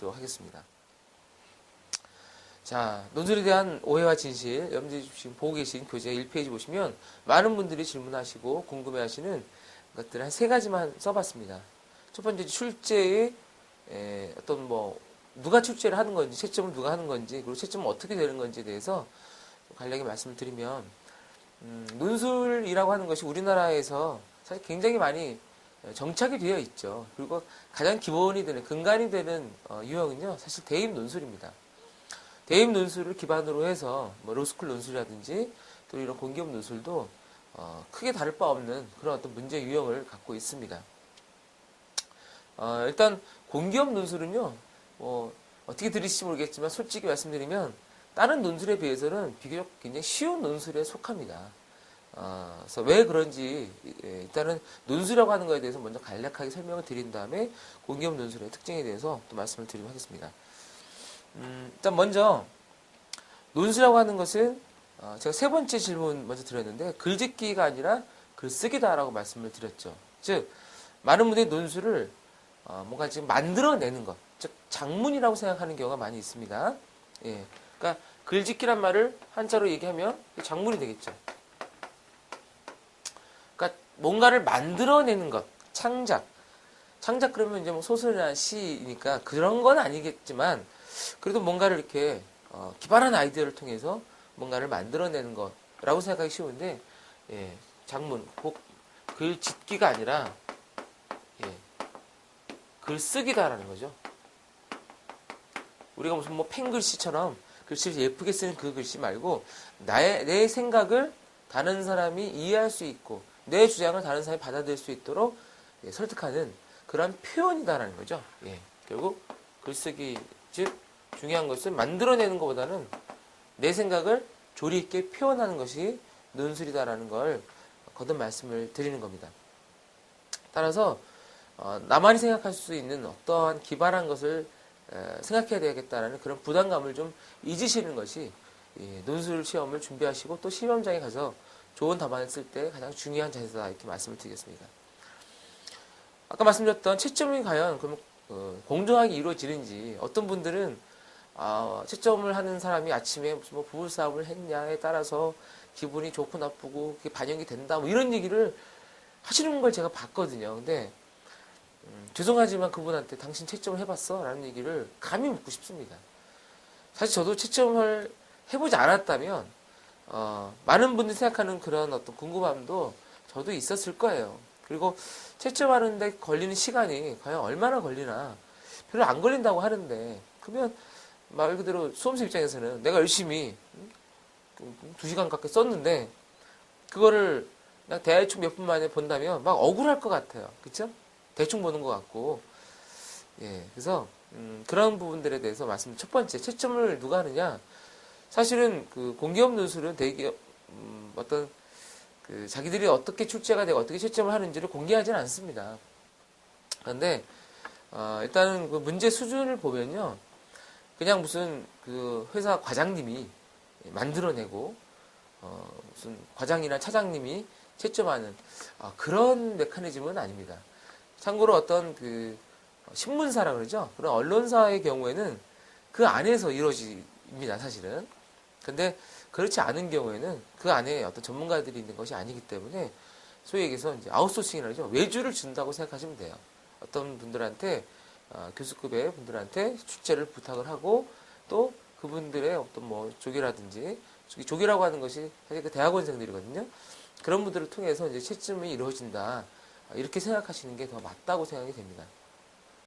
드리도록 하겠습니다. 자, 논술에 대한 오해와 진실, 여러분들이 지금 보고 계신 교재 1페이지 보시면 많은 분들이 질문하시고 궁금해하시는 것들 한 세 가지만 써봤습니다. 첫 번째, 출제의 어떤 누가 출제를 하는 건지, 채점을 누가 하는 건지, 그리고 채점은 어떻게 되는 건지에 대해서 간략히 말씀을 드리면, 논술이라고 하는 것이 우리나라에서 사실 굉장히 많이 정착이 되어 있죠. 그리고 가장 기본이 되는, 근간이 되는 유형은요, 사실 대입 논술입니다. 대입 논술을 기반으로 해서 로스쿨 논술이라든지 또 이런 공기업 논술도 크게 다를 바 없는 그런 어떤 문제 유형을 갖고 있습니다. 일단 공기업 논술은요, 어떻게 들으실지 모르겠지만 솔직히 말씀드리면 다른 논술에 비해서는 비교적 굉장히 쉬운 논술에 속합니다. 그래서 왜 그런지 일단은 논술이라고 하는 것에 대해서 먼저 간략하게 설명을 드린 다음에 공기업 논술의 특징에 대해서 또 말씀을 드리도록 하겠습니다. 일단 먼저 논술이라고 하는 것은 제가 세 번째 질문 먼저 드렸는데 글짓기가 아니라 글쓰기다라고 말씀을 드렸죠. 즉 많은 분들이 논술을 뭔가 지금 만들어내는 것, 즉 작문이라고 생각하는 경우가 많이 있습니다. 예, 그러니까 글짓기란 말을 한자로 얘기하면 작문이 되겠죠. 그러니까 뭔가를 만들어내는 것, 창작 그러면 이제 소설이나 시니까 그런 건 아니겠지만 그래도 뭔가를 이렇게 기발한 아이디어를 통해서 뭔가를 만들어내는 것라고 생각하기 쉬운데, 예, 작문, 꼭 글짓기가 아니라 글쓰기다라는 거죠. 우리가 무슨 펜글씨처럼 글씨를 예쁘게 쓰는 그 글씨 말고 내 생각을 다른 사람이 이해할 수 있고 내 주장을 다른 사람이 받아들일 수 있도록 설득하는 그런 표현이다라는 거죠. 예, 결국 글쓰기, 즉 중요한 것은 만들어내는 것보다는 내 생각을 조리 있게 표현하는 것이 논술이다라는 걸 거듭 말씀을 드리는 겁니다. 따라서 나만이 생각할 수 있는 어떠한 기발한 것을 생각해야 되겠다라는 그런 부담감을 좀 잊으시는 것이 논술 시험을 준비하시고 또 시험장에 가서 좋은 답안을 쓸 때 가장 중요한 자세다 이렇게 말씀을 드리겠습니다. 아까 말씀드렸던 채점이 과연 그럼 공정하게 이루어지는지, 어떤 분들은 채점을 하는 사람이 아침에 무슨 부부싸움을 했냐에 따라서 기분이 좋고 나쁘고 그게 반영이 된다 이런 얘기를 하시는 걸 제가 봤거든요. 근데 죄송하지만 그분한테 당신 채점을 해봤어? 라는 얘기를 감히 묻고 싶습니다. 사실 저도 채점을 해보지 않았다면 많은 분들이 생각하는 그런 어떤 궁금함도 저도 있었을 거예요. 그리고 채점하는데 걸리는 시간이 과연 얼마나 걸리나, 별로 안 걸린다고 하는데, 그러면 말 그대로 수험생 입장에서는 내가 열심히 2시간 가까이 썼는데 그거를 그냥 대충 몇 분 만에 본다면 막 억울할 것 같아요. 그쵸? 대충 보는 것 같고. 예, 그래서 그런 부분들에 대해서 말씀. 첫 번째, 채점을 누가 하느냐? 사실은 그 공기업 논술은 대기업 어떤 자기들이 어떻게 출제가 되고 어떻게 채점을 하는지를 공개하지는 않습니다. 그런데 일단은 그 문제 수준을 보면요, 그냥 무슨 그 회사 과장님이 만들어내고 무슨 과장이나 차장님이 채점하는 그런 메커니즘은 아닙니다. 참고로 어떤 그 신문사라 그러죠. 그런 언론사의 경우에는 그 안에서 이루어집니다, 사실은. 근데 그렇지 않은 경우에는 그 안에 어떤 전문가들이 있는 것이 아니기 때문에 소위 얘기해서 이제 아웃소싱이라고 하죠. 외주를 준다고 생각하시면 돼요. 어떤 분들한테 교수급의 분들한테 출제를 부탁을 하고 또 그분들의 어떤 조교라든지, 조교라고 하는 것이 사실 그 대학원생들이거든요. 그런 분들을 통해서 이제 채점이 이루어진다. 이렇게 생각하시는 게 더 맞다고 생각이 됩니다.